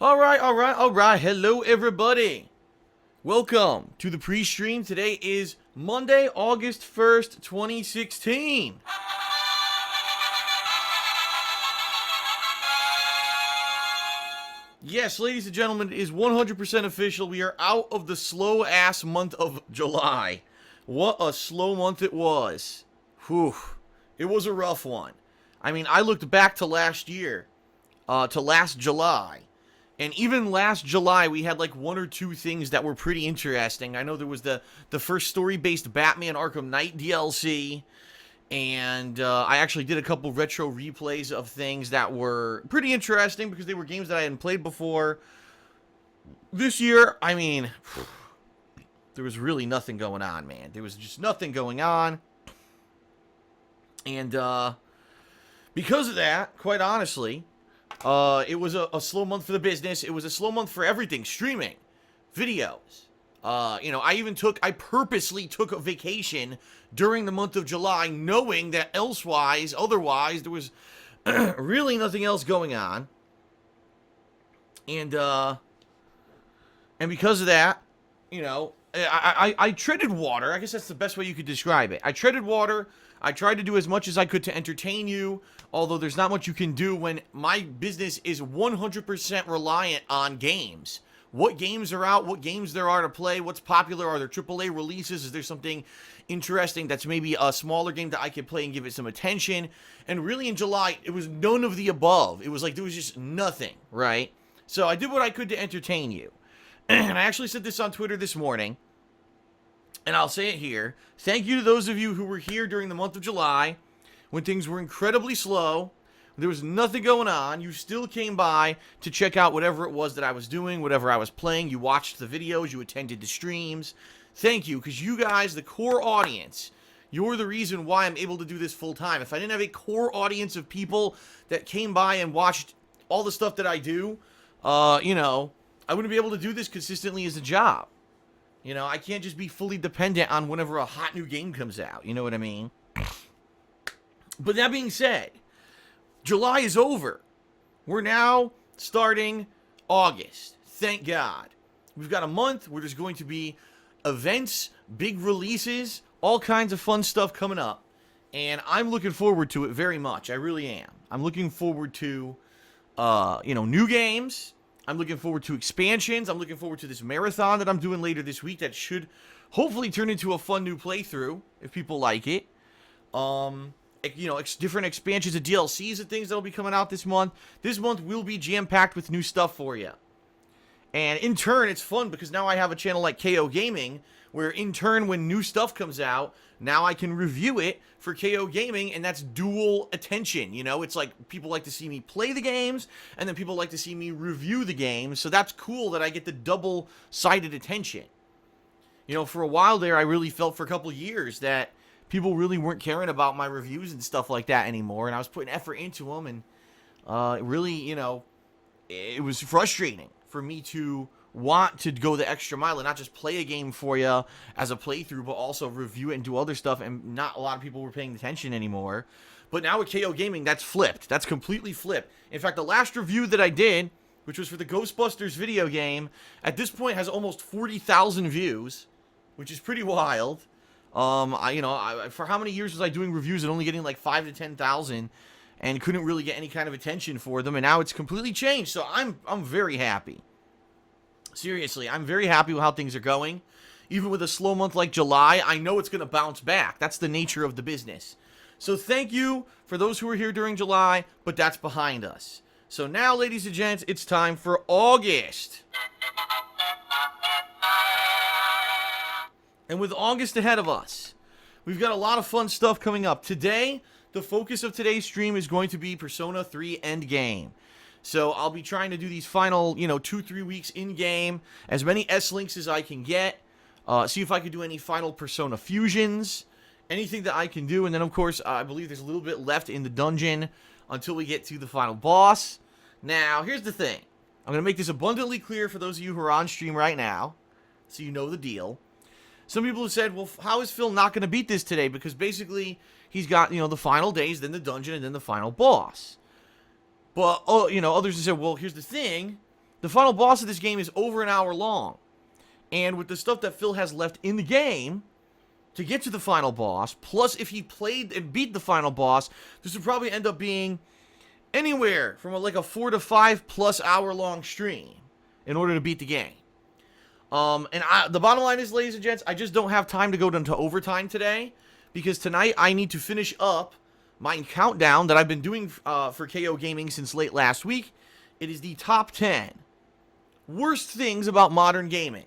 All right. Hello, everybody. Welcome to the pre-stream. Today is Monday, August 1st, 2016. Yes, ladies and gentlemen, it is 100% official. We are out of the slow-ass month of July. What a slow month it was. Whew. It was a rough one. I mean, I looked back to last year, to last July. And even last July, we had like one or two things that were pretty interesting. I know there was the first story-based Batman Arkham Knight DLC. And I actually did a couple retro replays of things that were pretty interesting because they were games that I hadn't played before. This year, I mean, there was really nothing going on, man. There was just nothing going on. And because of that, quite honestly, it was a slow month for the business. It was a slow month for everything. Streaming, videos. I purposely took a vacation during the month of July, knowing that otherwise, there was really nothing else going on. And because of that, I treaded water. I guess that's the best way you could describe it. I treaded water. I tried to do as much as I could to entertain you, although there's not much you can do when my business is 100% reliant on games. What games are out, what games there are to play, what's popular, are there AAA releases, is there something interesting that's maybe a smaller game that I could play and give it some attention? And really in July, it was none of the above. It was like there was just nothing, right? So I did what I could to entertain you. And I actually said this on Twitter this morning, and I'll say it here. Thank you to those of you who were here during the month of July when things were incredibly slow. There was nothing going on. You still came by to check out whatever it was that I was doing, whatever I was playing. You watched the videos. You attended the streams. Thank you, because you guys, the core audience, you're the reason why I'm able to do this full time. If I didn't have a core audience of people that came by and watched all the stuff that I do, I wouldn't be able to do this consistently as a job. I can't just be fully dependent on whenever a hot new game comes out. You know what I mean? But that being said, July is over. We're now starting August. Thank God. We've got a month where there's going to be events, big releases, all kinds of fun stuff coming up. And I'm looking forward to it very much. I really am. I'm looking forward to, new games. I'm looking forward to expansions. I'm looking forward to this marathon that I'm doing later this week that should hopefully turn into a fun new playthrough if people like it. Different expansions of DLCs and things that'll be coming out this month. This month will be jam-packed with new stuff for you. And in turn, it's fun because now I have a channel like KO Gaming, where in turn, when new stuff comes out, now I can review it for KO Gaming, and that's dual attention. It's like people like to see me play the games, and then people like to see me review the games. So that's cool that I get the double-sided attention. For a while there, I really felt for a couple years that people really weren't caring about my reviews and stuff like that anymore, and I was putting effort into them, and it was frustrating for me to want to go the extra mile and not just play a game for you as a playthrough, but also review it and do other stuff, and not a lot of people were paying attention anymore. But now with KO Gaming, that's flipped. That's completely flipped. In fact, the last review that I did, which was for the Ghostbusters video game, at this point has almost 40,000 views, which is pretty wild. For how many years was I doing reviews and only getting like 5 to 10,000 and couldn't really get any kind of attention for them, and now it's completely changed. So I'm very happy. Seriously, I'm very happy with how things are going. Even with a slow month like July, I know it's going to bounce back. That's the nature of the business. So thank you for those who were here during July, but that's behind us. So now, ladies and gents, it's time for August. And with August ahead of us, we've got a lot of fun stuff coming up. Today, the focus of today's stream is going to be Persona 3 Endgame. So I'll be trying to do these final, 2-3 weeks in-game, as many S-Links as I can get, see if I can do any final Persona fusions, anything that I can do. And then, of course, I believe there's a little bit left in the dungeon until we get to the final boss. Now, here's the thing. I'm going to make this abundantly clear for those of you who are on stream right now, so you know the deal. Some people have said, well, how is Phil not going to beat this today? Because basically, he's got, the final days, then the dungeon, and then the final boss. But, others have said, well, here's the thing. the final boss of this game is over an hour long. And with the stuff that Phil has left in the game to get to the final boss, plus if he played and beat the final boss, this would probably end up being anywhere from like a 4 to 5 plus hour long stream in order to beat the game. The bottom line is, ladies and gents, I just don't have time to go into overtime today, because tonight I need to finish up my countdown that I've been doing for KO Gaming since late last week. It is the top 10 worst things about modern gaming.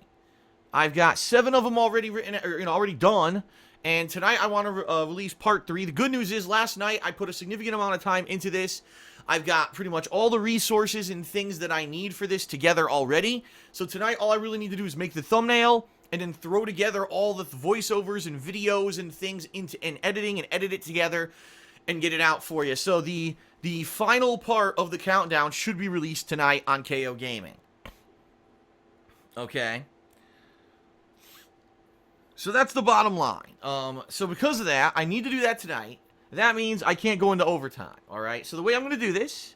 I've got 7 of them already written, or, already done, and tonight I want to release part 3. The good news is, last night I put a significant amount of time into this. I've got pretty much all the resources and things that I need for this together already. So tonight, all I really need to do is make the thumbnail and then throw together all the voiceovers and videos and things into editing and edit it together and get it out for you. So the final part of the countdown should be released tonight on KO Gaming. Okay. So that's the bottom line. So because of that, I need to do that tonight. That means I can't go into overtime, all right? So the way I'm going to do this,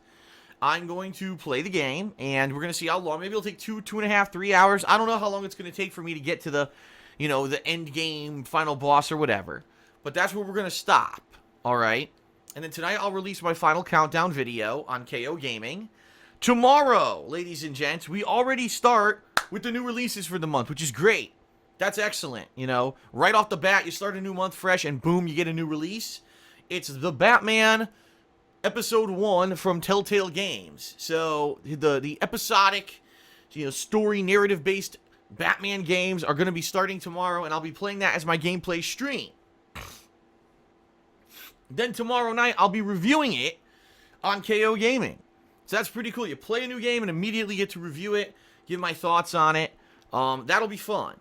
I'm going to play the game, and we're going to see how long. Maybe it'll take 2.5, 3 hours. I don't know how long it's going to take for me to get to the, the end game, final boss or whatever. But that's where we're going to stop, all right? And then tonight I'll release my final countdown video on KO Gaming. Tomorrow, ladies and gents, we already start with the new releases for the month, which is great. That's excellent, Right off the bat, you start a new month fresh, and boom, you get a new release. It's the Batman Episode 1 from Telltale Games. So, the episodic, story, narrative-based Batman games are going to be starting tomorrow, and I'll be playing that as my gameplay stream. Then tomorrow night, I'll be reviewing it on KO Gaming. So that's pretty cool. You play a new game and immediately get to review it, give my thoughts on it. That'll be fun.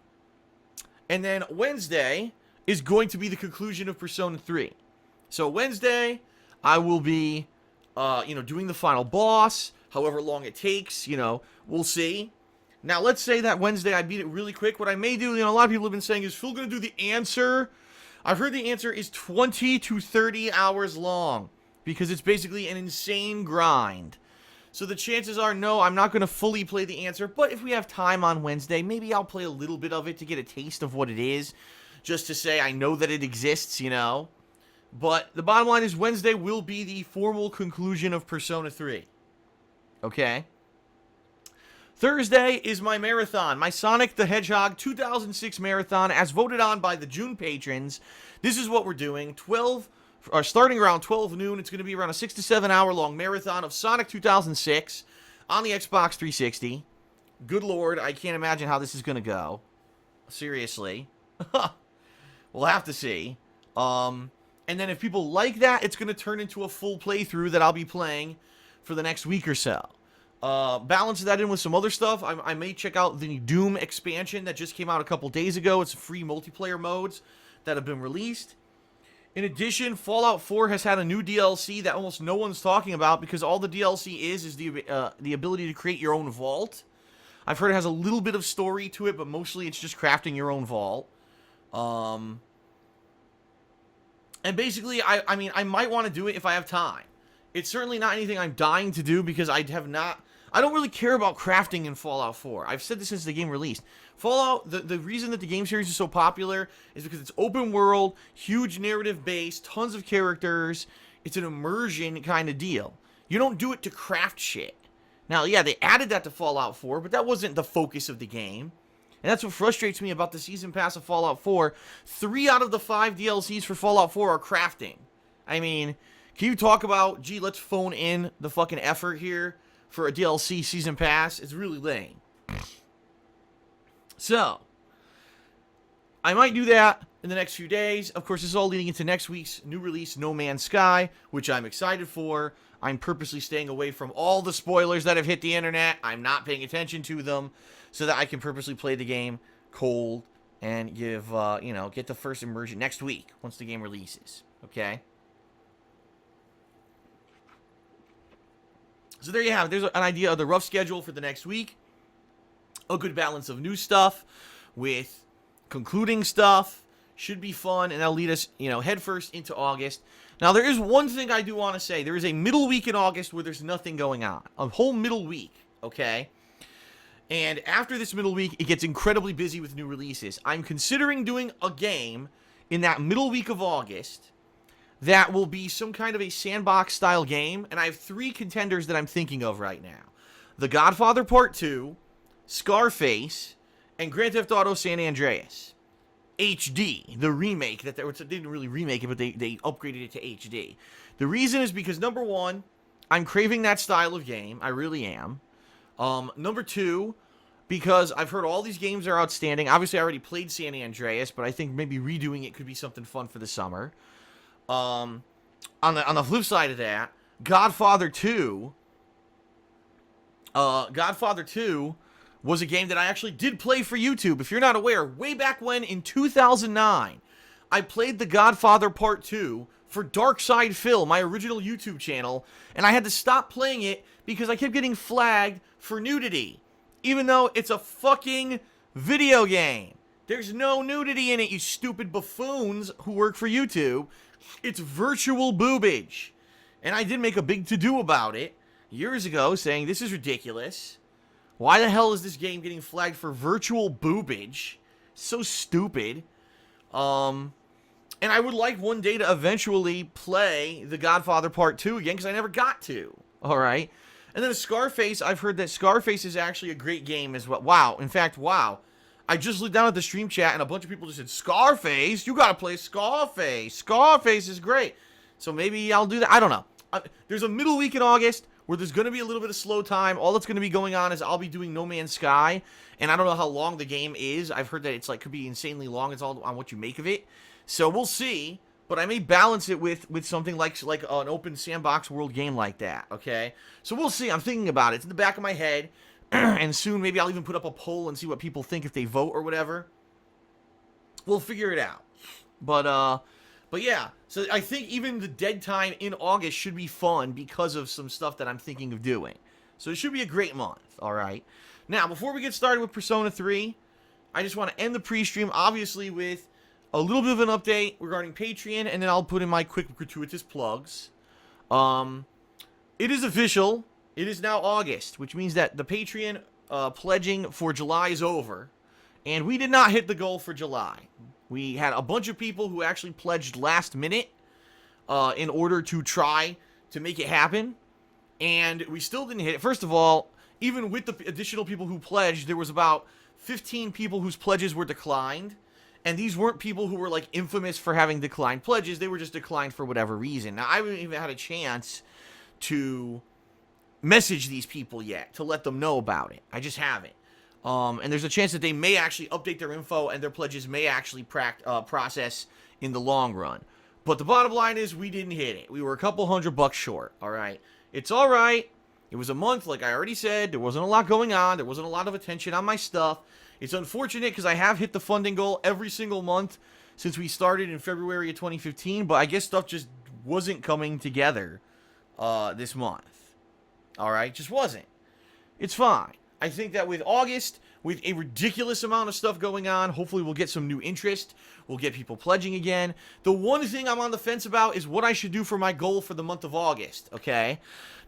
And then Wednesday is going to be the conclusion of Persona 3. So Wednesday, I will be, doing the final boss, however long it takes, we'll see. Now, let's say that Wednesday I beat it really quick. What I may do, a lot of people have been saying, is Phil going to do the answer? I've heard the answer is 20 to 30 hours long, because it's basically an insane grind. So the chances are, no, I'm not going to fully play the answer, but if we have time on Wednesday, maybe I'll play a little bit of it to get a taste of what it is, just to say I know that it exists, But the bottom line is Wednesday will be the formal conclusion of Persona 3. Okay? Thursday is my marathon, my Sonic the Hedgehog 2006 marathon, as voted on by the June patrons. This is what we're doing. Starting around 12 noon, it's going to be around a 6 to 7 hour long marathon of Sonic 2006 on the Xbox 360. Good Lord, I can't imagine how this is going to go. Seriously. We'll have to see. And then if people like that, it's going to turn into a full playthrough that I'll be playing for the next week or so. Balance that in with some other stuff. I may check out the Doom expansion that just came out a couple days ago. It's free multiplayer modes that have been released. In addition, Fallout 4 has had a new DLC that almost no one's talking about, because all the DLC is the ability to create your own vault. I've heard it has a little bit of story to it, but mostly it's just crafting your own vault. And basically, I might want to do it if I have time. It's certainly not anything I'm dying to do, because I don't really care about crafting in Fallout 4. I've said this since the game released. Fallout, the reason that the game series is so popular is because it's open world, huge narrative base, tons of characters. It's an immersion kind of deal. You don't do it to craft shit. Now, yeah, they added that to Fallout 4, but that wasn't the focus of the game. And that's what frustrates me about the Season Pass of Fallout 4. 3 out of the 5 DLCs for Fallout 4 are crafting. I mean, can you talk about, gee, let's phone in the fucking effort here for a DLC Season Pass? It's really lame. So, I might do that in the next few days. Of course, this is all leading into next week's new release, No Man's Sky, which I'm excited for. I'm purposely staying away from all the spoilers that have hit the internet. I'm not paying attention to them, so that I can purposely play the game cold and give, get the first immersion next week once the game releases. Okay? So there you have it. There's an idea of the rough schedule for the next week. A good balance of new stuff with concluding stuff. Should be fun, and that'll lead us, headfirst into August. Now, there is one thing I do want to say. There is a middle week in August where there's nothing going on. A whole middle week, okay? And after this middle week, it gets incredibly busy with new releases. I'm considering doing a game in that middle week of August that will be some kind of a sandbox-style game, and I have 3 contenders that I'm thinking of right now. The Godfather Part 2, Scarface, and Grand Theft Auto San Andreas. HD, the remake. They didn't really remake it, but they upgraded it to HD. The reason is because, number 1, I'm craving that style of game. I really am. Number 2, because I've heard all these games are outstanding. Obviously, I already played San Andreas, but I think maybe redoing it could be something fun for the summer. On the flip side of that, Godfather 2 was a game that I actually did play for YouTube. If you're not aware, way back when in 2009, I played The Godfather Part 2 for Darkside Phil, my original YouTube channel, and I had to stop playing it because I kept getting flagged for nudity, even though it's a fucking video game. There's no nudity in it, you stupid buffoons who work for YouTube. It's virtual boobage. And I did make a big to-do about it years ago, saying this is ridiculous. Why the hell is this game getting flagged for virtual boobage? So stupid. And I would like one day to eventually play The Godfather Part 2 again, because I never got to. Alright? And then Scarface, I've heard that Scarface is actually a great game as well. Wow. In fact, wow. I just looked down at the stream chat, and a bunch of people just said, Scarface? You gotta play Scarface. Scarface is great. So maybe I'll do that. I don't know. There's a middle week in August where there's going to be a little bit of slow time. All that's going to be going on is I'll be doing No Man's Sky, and I don't know how long the game is. I've heard that it's like could be insanely long. It's all on what you make of it. So we'll see. But I may balance it with something like an open sandbox world game like that, okay? So we'll see. I'm thinking about it. It's in the back of my head. And soon maybe I'll even put up a poll and see what people think if they vote or whatever. We'll figure it out. But yeah. So I think even the dead time in August should be fun because of some stuff that I'm thinking of doing. So it should be a great month, alright? Now, before we get started with Persona 3, I just want to end the pre-stream, obviously, with a little bit of an update regarding Patreon, and then I'll put in my quick gratuitous plugs. It is official. It is now August, which means that the Patreon pledging for July is over, and we did not hit the goal for July. We had a bunch of people who actually pledged last minute in order to try to make it happen, and we still didn't hit it. First of all, even with the additional people who pledged, there was about 15 people whose pledges were declined, and these weren't people who were, like, infamous for having declined pledges. They were just declined for whatever reason. Now, I haven't even had a chance to message these people yet to let them know about it. I just haven't. And there's a chance that they may actually update their info and their pledges may actually process in the long run. But the bottom line is we didn't hit it. We were a couple $100 short, alright? It's alright. It was a month, like I already said. There wasn't a lot going on. There wasn't a lot of attention on my stuff. It's unfortunate because I have hit the funding goal every single month since we started in February of 2015, but I guess stuff just wasn't coming together this month. Alright, just wasn't. It's fine. I think that with August, with a ridiculous amount of stuff going on, hopefully we'll get some new interest. We'll get people pledging again. The one thing I'm on the fence about is what I should do for my goal for the month of August, okay?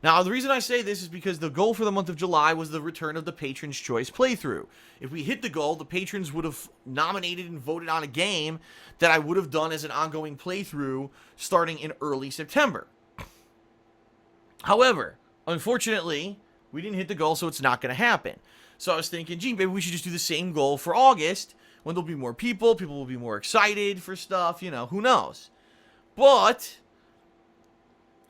Now, the reason I say this is because the goal for the month of July was the return of the Patron's Choice playthrough. If we hit the goal, the patrons would have nominated and voted on a game that I would have done as an ongoing playthrough starting in early September. However, unfortunately, we didn't hit the goal, so it's not going to happen. So I was thinking, gee, maybe we should just do the same goal for August, when there'll be more people will be more excited for stuff, you know, who knows. But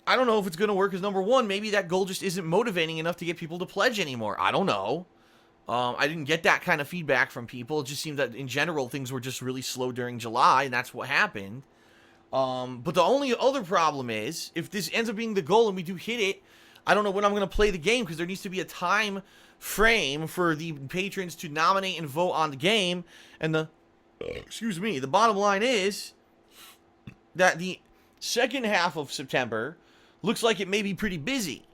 I don't know if it's going to work, because number one, maybe that goal just isn't motivating enough to get people to pledge anymore. I don't know. I didn't get that kind of feedback from people. It just seemed that, in general, things were just really slow during July, and that's what happened. But the only other problem is, if this ends up being the goal and we do hit it, I don't know when I'm going to play the game, because there needs to be a time frame for the patrons to nominate and vote on the game. And the bottom line is that the second half of September looks like it may be pretty busy.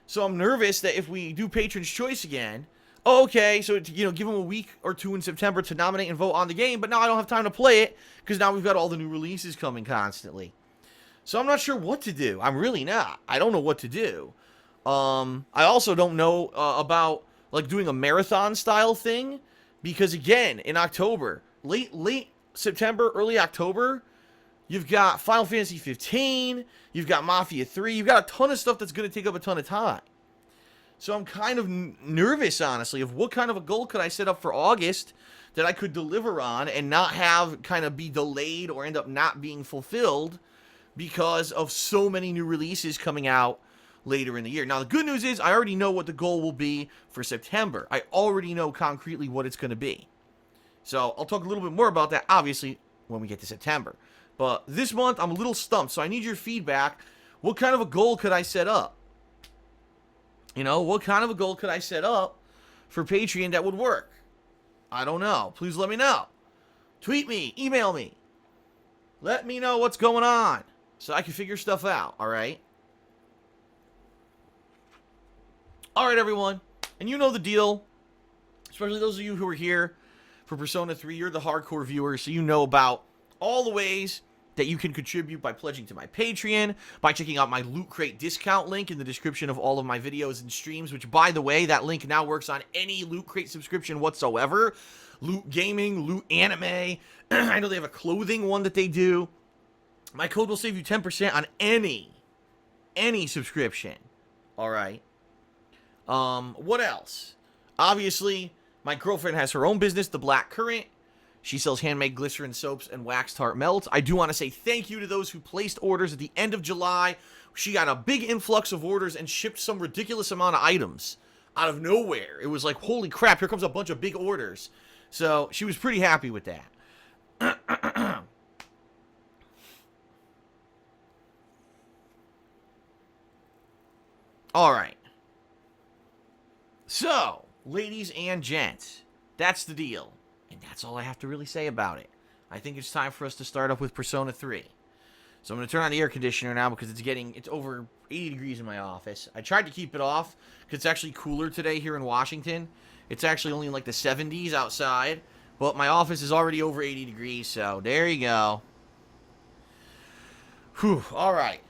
So I'm nervous that if we do Patron's Choice again, okay, so, you know, give them a week or two in September to nominate and vote on the game, but now I don't have time to play it, because now we've got all the new releases coming constantly. So I'm not sure what to do. I'm really not. I don't know what to do. I also don't know about like doing a marathon style thing, because again, in October, late September, early October, you've got Final Fantasy 15, you've got Mafia 3, you've got a ton of stuff that's going to take up a ton of time. So I'm kind of nervous, honestly, of what kind of a goal could I set up for August that I could deliver on and not have kind of be delayed or end up not being fulfilled because of so many new releases coming out later in the year. Now, the good news is I already know what the goal will be for September. I already know concretely what it's going to be. So I'll talk a little bit more about that, obviously, when we get to September. But this month, I'm a little stumped, so I need your feedback. What kind of a goal could I set up? You know, what kind of a goal could I set up for Patreon that would work? I don't know. Please let me know. Tweet me, email me. Let me know what's going on so I can figure stuff out, all right? All right, everyone. And you know the deal, especially those of you who are here for Persona 3. You're the hardcore viewers, so you know about all the ways that you can contribute by pledging to my Patreon, by checking out my Loot Crate discount link in the description of all of my videos and streams, which, by the way, that link now works on any Loot Crate subscription whatsoever. Loot Gaming, Loot Anime. I know they have a clothing one that they do. My code will save you 10% on any subscription. All right. What else? Obviously, my girlfriend has her own business, The Black Current. She sells handmade glycerin soaps and wax tart melts. I do want to say thank you to those who placed orders at the end of July. She got a big influx of orders and shipped some ridiculous amount of items out of nowhere. It was like, holy crap, here comes a bunch of big orders. So she was pretty happy with that. All right. So, ladies and gents, that's the deal. And that's all I have to really say about it. I think it's time for us to start up with Persona 3. So I'm going to turn on the air conditioner now because it's over 80 degrees in my office. I tried to keep it off because it's actually cooler today here in Washington. It's actually only in like the 70s outside. But my office is already over 80 degrees, so there you go. Whew, alright.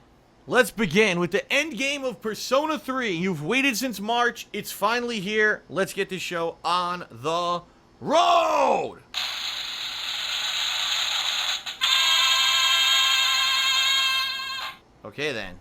Let's begin with the end game of Persona 3. You've waited since March. It's finally here. Let's get this show on the road! Okay then.